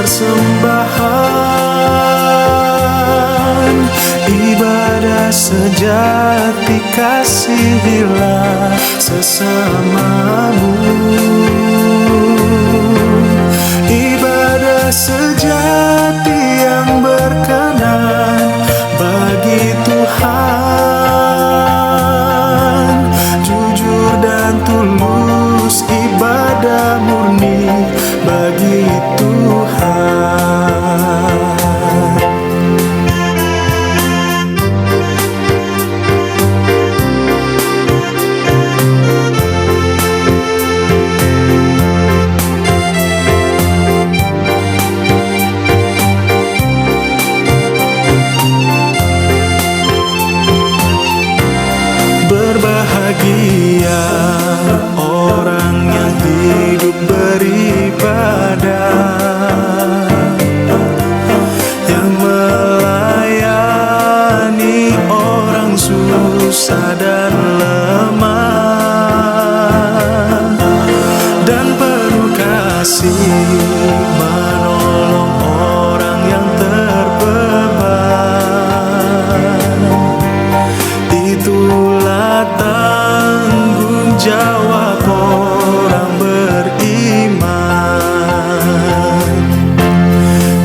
persembahan. Ibadah sejati, kasihilah sesamamu. Ibadah sejati yang berkenan bagi Tuhan. Jujur dan tulus, ibadah murni bagi Tuhan. Berbahagia orang yang hidup beribadah, yang melayani orang susah dan lemah, dan penuh kasih menolong orang yang terbeban. Itulah tanggung jawab orang beriman.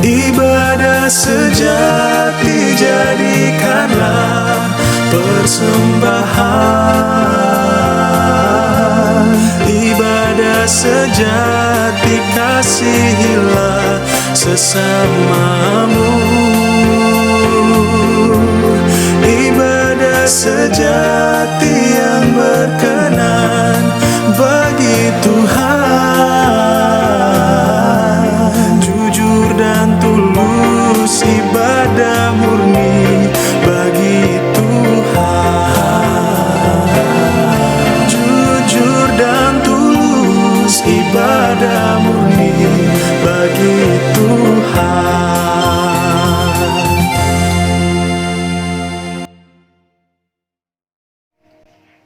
Ibadah sejati jadikanlah persembahan. Ibadah sejati kasihilah sesamamu. Ibadah sejati yang berkenan bagi Tuhan. Jujur dan tulus, ibadah murni bagi Tuhan. Jujur dan tulus, ibadah murni bagi Tuhan.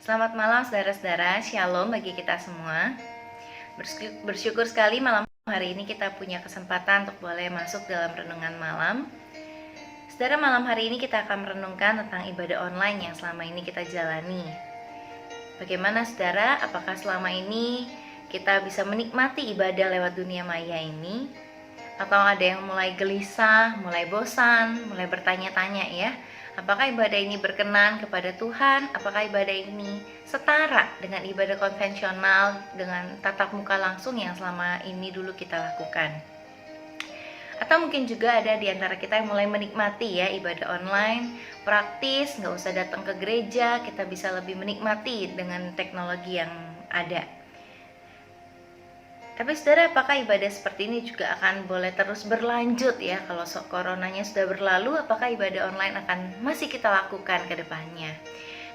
Selamat malam saudara-saudara, shalom bagi kita semua. Bersyukur sekali malam hari ini kita punya kesempatan untuk boleh masuk dalam renungan malam. Saudara, malam hari ini kita akan merenungkan tentang ibadah online yang selama ini kita jalani. Bagaimana saudara, apakah selama ini kita bisa menikmati ibadah lewat dunia maya ini? Atau ada yang mulai gelisah, mulai bosan, mulai bertanya-tanya ya, apakah ibadah ini berkenan kepada Tuhan? Apakah ibadah ini setara dengan ibadah konvensional, dengan tatap muka langsung yang selama ini dulu kita lakukan? Atau mungkin juga ada di antara kita yang mulai menikmati ya ibadah online, praktis, nggak usah datang ke gereja, kita bisa lebih menikmati dengan teknologi yang ada. Tapi saudara, apakah ibadah seperti ini juga akan boleh terus berlanjut ya? Kalau coronanya sudah berlalu, apakah ibadah online akan masih kita lakukan ke depannya?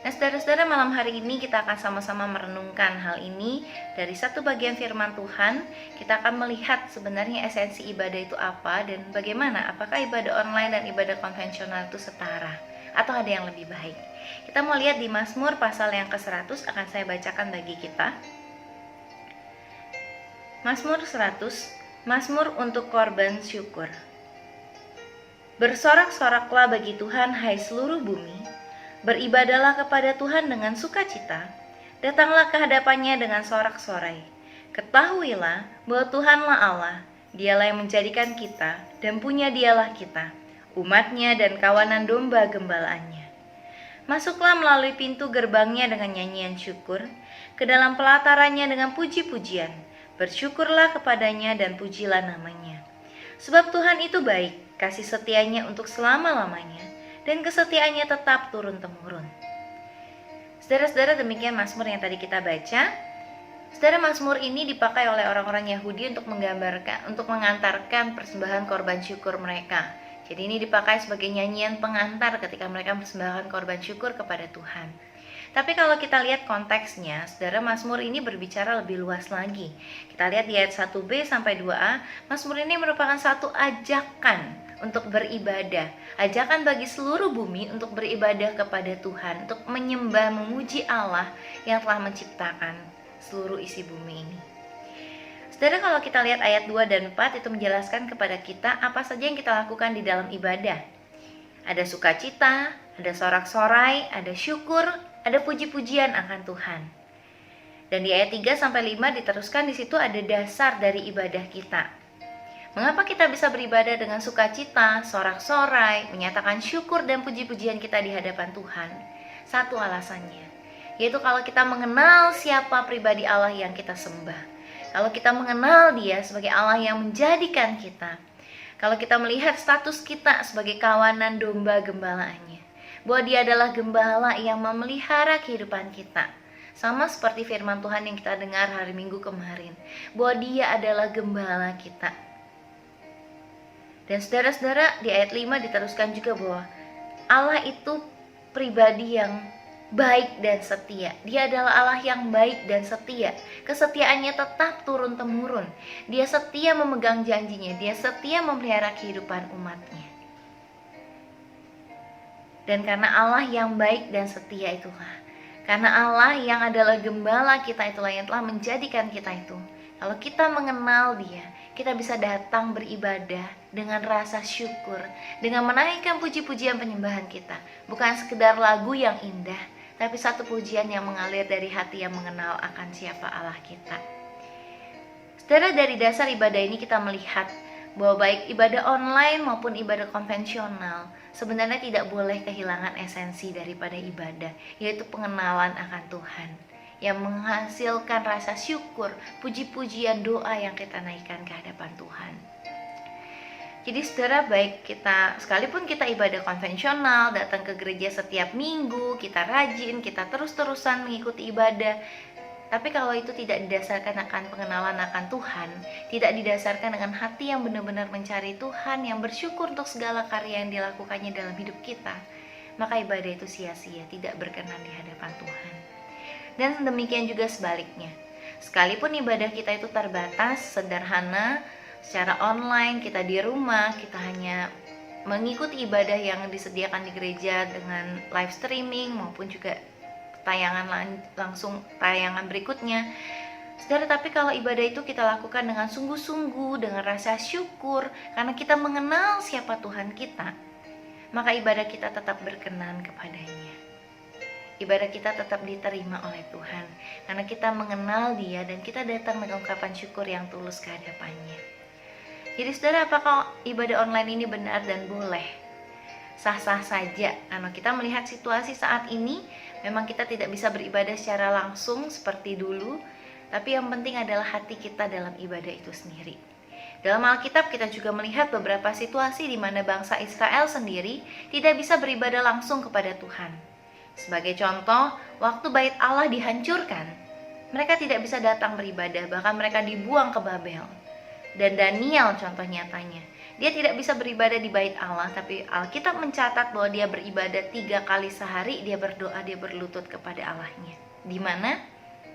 Nah saudara-saudara, malam hari ini kita akan sama-sama merenungkan hal ini dari satu bagian firman Tuhan. Kita akan melihat sebenarnya esensi ibadah itu apa dan bagaimana, apakah ibadah online dan ibadah konvensional itu setara atau ada yang lebih baik. Kita mau lihat di Mazmur pasal yang ke-100, akan saya bacakan bagi kita. Mazmur 100, Mazmur untuk korban syukur. Bersorak-soraklah bagi Tuhan, hai seluruh bumi. Beribadahlah kepada Tuhan dengan sukacita. Datanglah ke hadapannya dengan sorak-sorai. Ketahuilah bahwa Tuhanlah Allah, Dialah yang menjadikan kita, dan punya Dialah kita, umatnya dan kawanan domba gembalaannya. Masuklah melalui pintu gerbangnya dengan nyanyian syukur, ke dalam pelatarannya dengan puji-pujian. Bersyukurlah kepadanya dan pujilah namanya. Sebab Tuhan itu baik, kasih setianya untuk selama-lamanya, dan kesetiaannya tetap turun-temurun. Saudara-saudara, demikian Mazmur yang tadi kita baca. Saudara, Mazmur ini dipakai oleh orang-orang Yahudi untuk mengantarkan persembahan korban syukur mereka. Jadi ini dipakai sebagai nyanyian pengantar ketika mereka mempersembahkan korban syukur kepada Tuhan. Tapi kalau kita lihat konteksnya, saudara, Mazmur ini berbicara lebih luas lagi. Kita lihat di ayat 1b sampai 2a, Mazmur ini merupakan satu ajakan untuk beribadah. Ajakan bagi seluruh bumi untuk beribadah kepada Tuhan, untuk menyembah, memuji Allah yang telah menciptakan seluruh isi bumi ini. Saudara, kalau kita lihat ayat 2 dan 4 itu menjelaskan kepada kita apa saja yang kita lakukan di dalam ibadah. Ada sukacita, ada sorak-sorai, ada syukur, ada puji-pujian akan Tuhan. Dan di ayat 3 sampai 5 diteruskan di situ ada dasar dari ibadah kita. Mengapa kita bisa beribadah dengan sukacita, sorak-sorai, menyatakan syukur dan puji-pujian kita di hadapan Tuhan? Satu alasannya, yaitu kalau kita mengenal siapa pribadi Allah yang kita sembah. Kalau kita mengenal Dia sebagai Allah yang menjadikan kita, kalau kita melihat status kita sebagai kawanan domba gembalaannya, bahwa Dia adalah gembala yang memelihara kehidupan kita, sama seperti firman Tuhan yang kita dengar hari Minggu kemarin, bahwa Dia adalah gembala kita. Dan saudara-saudara, di ayat 5 diteruskan juga bahwa Allah itu pribadi yang baik dan setia. Dia adalah Allah yang baik dan setia. Kesetiaannya tetap turun-temurun. Dia setia memegang janjinya. Dia setia memelihara kehidupan umatnya. Dan karena Allah yang baik dan setia itulah, karena Allah yang adalah gembala kita itulah yang telah menjadikan kita itu, kalau kita mengenal Dia, kita bisa datang beribadah dengan rasa syukur, dengan menaikkan puji-pujian penyembahan kita. Bukan sekedar lagu yang indah, tapi satu pujian yang mengalir dari hati yang mengenal akan siapa Allah kita. Saudara, dari dasar ibadah ini kita melihat bahwa baik ibadah online maupun ibadah konvensional sebenarnya tidak boleh kehilangan esensi daripada ibadah, yaitu pengenalan akan Tuhan yang menghasilkan rasa syukur, puji-pujian, doa yang kita naikkan ke hadapan Tuhan. Jadi saudara, baik kita sekalipun kita ibadah konvensional, datang ke gereja setiap minggu, kita rajin, kita terus-terusan mengikuti ibadah, tapi kalau itu tidak didasarkan akan pengenalan akan Tuhan, tidak didasarkan dengan hati yang benar-benar mencari Tuhan, yang bersyukur untuk segala karya yang dilakukannya dalam hidup kita, maka ibadah itu sia-sia, tidak berkenan di hadapan Tuhan. Dan demikian juga sebaliknya, sekalipun ibadah kita itu terbatas, sederhana, secara online, kita di rumah, kita hanya mengikuti ibadah yang disediakan di gereja dengan live streaming maupun juga tayangan berikutnya. Saudara, tapi kalau ibadah itu kita lakukan dengan sungguh-sungguh, dengan rasa syukur, karena kita mengenal siapa Tuhan kita, maka ibadah kita tetap berkenan kepadanya. Ibadah kita tetap diterima oleh Tuhan, karena kita mengenal Dia dan kita datang dengan ungkapan syukur yang tulus ke hadapannya. Jadi saudara, apakah ibadah online ini benar dan boleh? Sah-sah saja, karena kita melihat situasi saat ini, memang kita tidak bisa beribadah secara langsung seperti dulu, tapi yang penting adalah hati kita dalam ibadah itu sendiri. Dalam Alkitab kita juga melihat beberapa situasi di mana bangsa Israel sendiri tidak bisa beribadah langsung kepada Tuhan. Sebagai contoh, waktu bait Allah dihancurkan, mereka tidak bisa datang beribadah, bahkan mereka dibuang ke Babel. Dan Daniel contoh nyatanya, dia tidak bisa beribadah di bait Allah, tapi Alkitab mencatat bahwa dia beribadah 3 kali sehari, dia berdoa, dia berlutut kepada Allahnya. Di mana?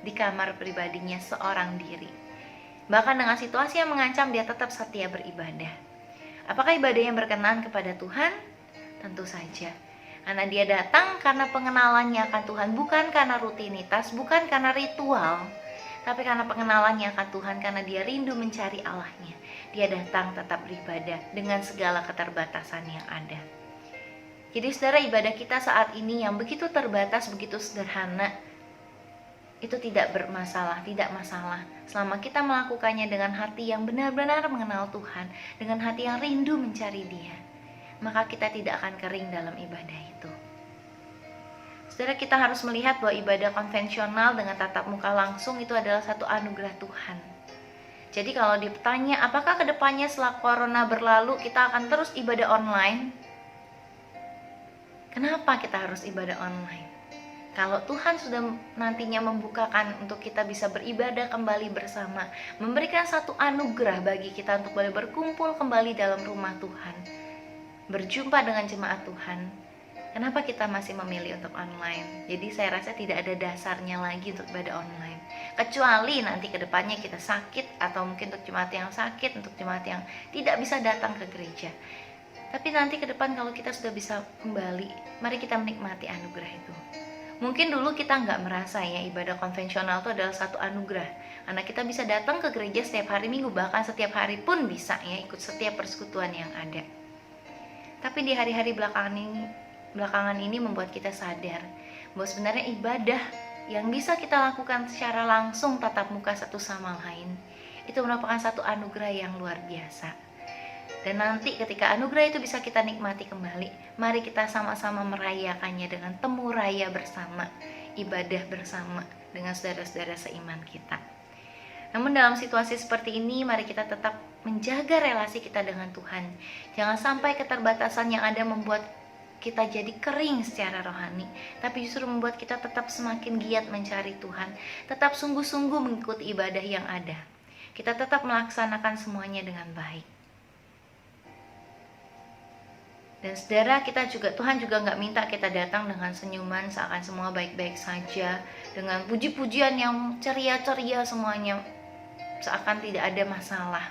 Di kamar pribadinya seorang diri. Bahkan dengan situasi yang mengancam, dia tetap setia beribadah. Apakah ibadah yang berkenan kepada Tuhan? Tentu saja, karena dia datang karena pengenalannya akan Tuhan, bukan karena rutinitas, bukan karena ritual, tapi karena pengenalannya akan Tuhan, karena dia rindu mencari Allahnya. Dia datang tetap beribadah dengan segala keterbatasan yang ada. Jadi saudara, ibadah kita saat ini yang begitu terbatas, begitu sederhana, itu tidak bermasalah, tidak masalah, selama kita melakukannya dengan hati yang benar-benar mengenal Tuhan, dengan hati yang rindu mencari Dia, maka kita tidak akan kering dalam ibadah itu. Saudara, kita harus melihat bahwa ibadah konvensional dengan tatap muka langsung itu adalah satu anugerah Tuhan. Jadi kalau ditanya apakah kedepannya setelah corona berlalu kita akan terus ibadah online? Kenapa kita harus ibadah online? Kalau Tuhan sudah nantinya membukakan untuk kita bisa beribadah kembali bersama, memberikan satu anugerah bagi kita untuk boleh berkumpul kembali dalam rumah Tuhan, berjumpa dengan jemaat Tuhan, kenapa kita masih memilih untuk online? Jadi saya rasa tidak ada dasarnya lagi untuk ibadah online. Kecuali nanti ke depannya kita sakit, atau mungkin untuk jemaat yang sakit, untuk jemaat yang tidak bisa datang ke gereja. Tapi nanti ke depan kalau kita sudah bisa kembali, mari kita menikmati anugerah itu. Mungkin dulu kita nggak merasa ya ibadah konvensional itu adalah satu anugerah, karena kita bisa datang ke gereja setiap hari Minggu, bahkan setiap hari pun bisa ya ikut setiap persekutuan yang ada. Tapi di hari-hari belakangan ini membuat kita sadar bahwa sebenarnya ibadah yang bisa kita lakukan secara langsung tatap muka satu sama lain itu merupakan satu anugerah yang luar biasa. Dan nanti ketika anugerah itu bisa kita nikmati kembali, mari kita sama-sama merayakannya dengan temu raya bersama, ibadah bersama dengan saudara-saudara seiman kita. Namun dalam situasi seperti ini, mari kita tetap menjaga relasi kita dengan Tuhan. Jangan sampai keterbatasan yang ada membuat kita jadi kering secara rohani, tapi justru membuat kita tetap semakin giat mencari Tuhan, tetap sungguh-sungguh mengikuti ibadah yang ada. Kita tetap melaksanakan semuanya dengan baik. Dan saudara, Tuhan juga nggak minta kita datang dengan senyuman seakan semua baik-baik saja, dengan puji-pujian yang ceria-ceria semuanya seakan tidak ada masalah.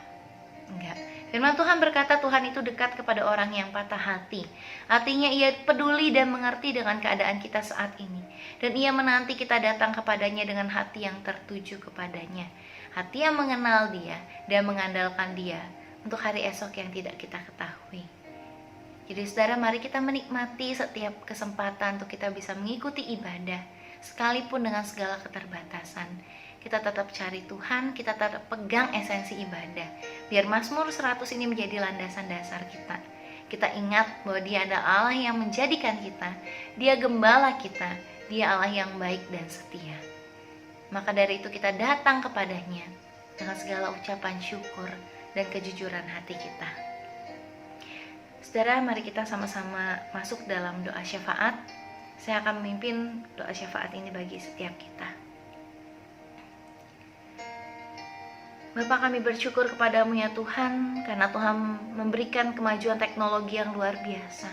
Enggak. Firman Tuhan berkata Tuhan itu dekat kepada orang yang patah hati. Artinya ia peduli dan mengerti dengan keadaan kita saat ini. Dan ia menanti kita datang kepadanya dengan hati yang tertuju kepadanya. Hati yang mengenal dia dan mengandalkan dia untuk hari esok yang tidak kita ketahui. Jadi saudara, mari kita menikmati setiap kesempatan untuk kita bisa mengikuti ibadah, sekalipun dengan segala keterbatasan. Kita tetap cari Tuhan, kita tetap pegang esensi ibadah. Biar Mazmur 100 ini menjadi landasan dasar kita. Kita ingat bahwa Dia adalah Allah yang menjadikan kita, Dia gembala kita, Dia Allah yang baik dan setia. Maka dari itu kita datang kepadanya dengan segala ucapan syukur dan kejujuran hati kita. Saudara, mari kita sama-sama masuk dalam doa syafaat. Saya akan memimpin doa syafaat ini bagi setiap kita. Bapa, kami bersyukur kepadamu ya Tuhan, karena Tuhan memberikan kemajuan teknologi yang luar biasa.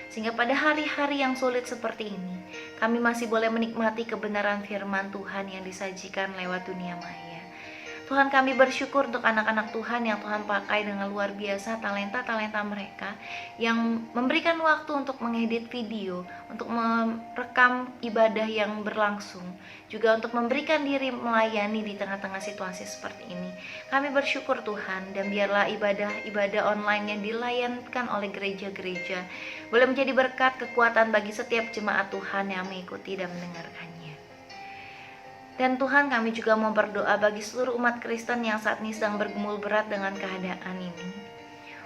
Sehingga pada hari-hari yang sulit seperti ini, kami masih boleh menikmati kebenaran firman Tuhan yang disajikan lewat dunia maya. Tuhan, kami bersyukur untuk anak-anak Tuhan yang Tuhan pakai dengan luar biasa talenta-talenta mereka, yang memberikan waktu untuk mengedit video, untuk merekam ibadah yang berlangsung, juga untuk memberikan diri melayani di tengah-tengah situasi seperti ini. Kami bersyukur Tuhan, dan biarlah ibadah online yang dilayankan oleh gereja-gereja boleh menjadi berkat kekuatan bagi setiap jemaat Tuhan yang mengikuti dan mendengarkannya. Dan Tuhan, kami juga mau berdoa bagi seluruh umat Kristen yang saat ini sedang bergumul berat dengan keadaan ini.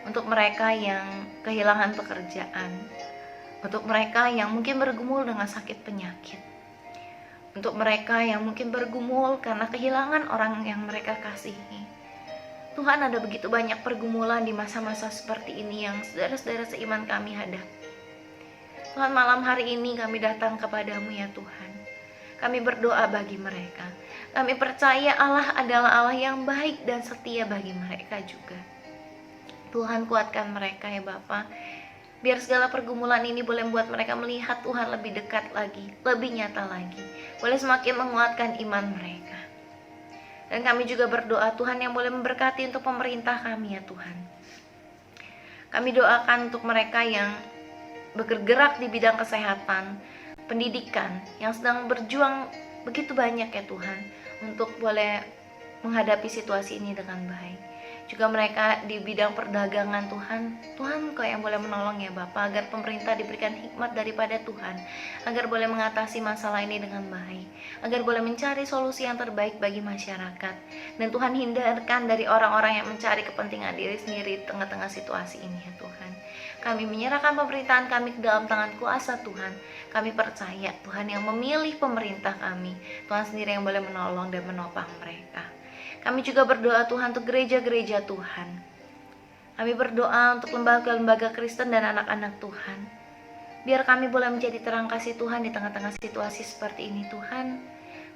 Untuk mereka yang kehilangan pekerjaan, untuk mereka yang mungkin bergumul dengan sakit penyakit, untuk mereka yang mungkin bergumul karena kehilangan orang yang mereka kasihi. Tuhan, ada begitu banyak pergumulan di masa-masa seperti ini yang saudara-saudara seiman kami hadapi. Tuhan, malam hari ini kami datang kepadamu ya Tuhan. Kami berdoa bagi mereka. Kami percaya Allah adalah Allah yang baik dan setia bagi mereka juga. Tuhan, kuatkan mereka ya Bapa. Biar segala pergumulan ini boleh membuat mereka melihat Tuhan lebih dekat lagi, lebih nyata lagi. Boleh semakin menguatkan iman mereka. Dan kami juga berdoa Tuhan yang boleh memberkati untuk pemerintah kami ya Tuhan. Kami doakan untuk mereka yang bergerak di bidang kesehatan, pendidikan, yang sedang berjuang begitu banyak ya Tuhan, untuk boleh menghadapi situasi ini dengan baik. Juga mereka di bidang perdagangan Tuhan Kau yang boleh menolong ya Bapa, agar pemerintah diberikan hikmat daripada Tuhan, agar boleh mengatasi masalah ini dengan baik, agar boleh mencari solusi yang terbaik bagi masyarakat. Dan Tuhan, hindarkan dari orang-orang yang mencari kepentingan diri sendiri di tengah-tengah situasi ini ya Tuhan. Kami menyerahkan pemerintahan kami ke dalam tangan kuasa Tuhan. Kami percaya Tuhan yang memilih pemerintah kami, Tuhan sendiri yang boleh menolong dan menopang mereka. Kami juga berdoa Tuhan untuk gereja-gereja Tuhan. Kami berdoa untuk lembaga-lembaga Kristen dan anak-anak Tuhan. Biar kami boleh menjadi terang kasih Tuhan di tengah-tengah situasi seperti ini Tuhan.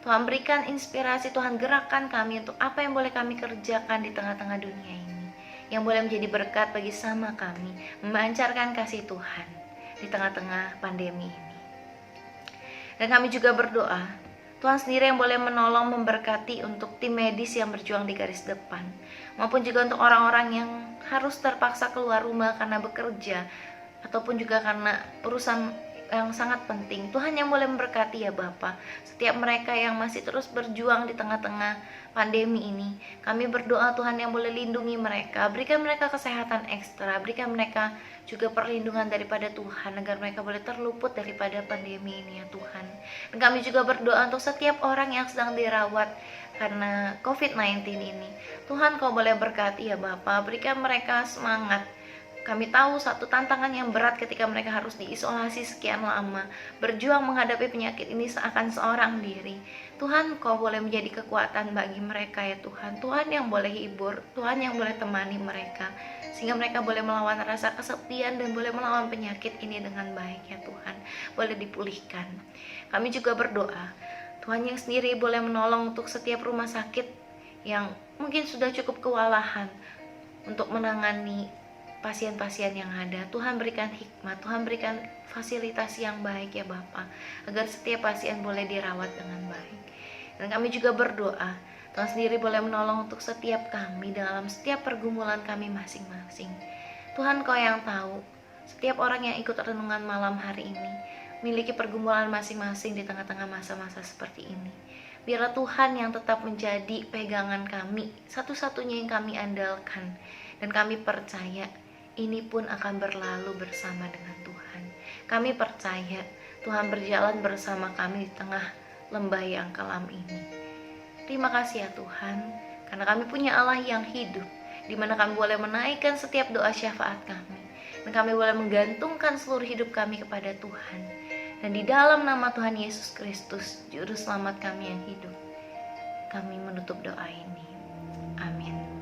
Tuhan, berikan inspirasi, Tuhan gerakkan kami untuk apa yang boleh kami kerjakan di tengah-tengah dunia ini, yang boleh menjadi berkat bagi sama kami, memancarkan kasih Tuhan di tengah-tengah pandemi ini. Dan kami juga berdoa, Tuhan sendiri yang boleh menolong, memberkati untuk tim medis yang berjuang di garis depan, maupun juga untuk orang-orang yang harus terpaksa keluar rumah karena bekerja, ataupun juga karena urusan yang sangat penting. Tuhan yang boleh memberkati ya Bapa setiap mereka yang masih terus berjuang di tengah-tengah pandemi ini. Kami berdoa Tuhan yang boleh lindungi mereka, berikan mereka kesehatan ekstra, berikan mereka juga perlindungan daripada Tuhan agar mereka boleh terluput daripada pandemi ini ya Tuhan. Dan kami juga berdoa untuk setiap orang yang sedang dirawat karena COVID-19 ini. Tuhan Kau boleh berkati ya Bapa, berikan mereka semangat. Kami tahu satu tantangan yang berat ketika mereka harus diisolasi sekian lama, berjuang menghadapi penyakit ini seakan seorang diri. Tuhan Kau boleh menjadi kekuatan bagi mereka ya Tuhan. Tuhan yang boleh hibur, Tuhan yang boleh temani mereka, sehingga mereka boleh melawan rasa kesepian dan boleh melawan penyakit ini dengan baik ya Tuhan. Boleh dipulihkan. Kami juga berdoa, Tuhan yang sendiri boleh menolong untuk setiap rumah sakit yang mungkin sudah cukup kewalahan untuk menangani pasien-pasien yang ada. Tuhan berikan hikmat, Tuhan berikan fasilitas yang baik ya Bapa, agar setiap pasien boleh dirawat dengan baik. Dan kami juga berdoa, Tuhan sendiri boleh menolong untuk setiap kami dalam setiap pergumulan kami masing-masing. Tuhan Kau yang tahu, setiap orang yang ikut renungan malam hari ini memiliki pergumulan masing-masing di tengah-tengah masa-masa seperti ini. Biarlah Tuhan yang tetap menjadi pegangan kami, satu-satunya yang kami andalkan. Dan kami percaya ini pun akan berlalu bersama dengan Tuhan. Kami percaya Tuhan berjalan bersama kami di tengah lembah yang kelam ini. Terima kasih ya Tuhan, karena kami punya Allah yang hidup, di mana kami boleh menaikkan setiap doa syafaat kami, dan kami boleh menggantungkan seluruh hidup kami kepada Tuhan. Dan di dalam nama Tuhan Yesus Kristus, Juru Selamat kami yang hidup, kami menutup doa ini. Amin.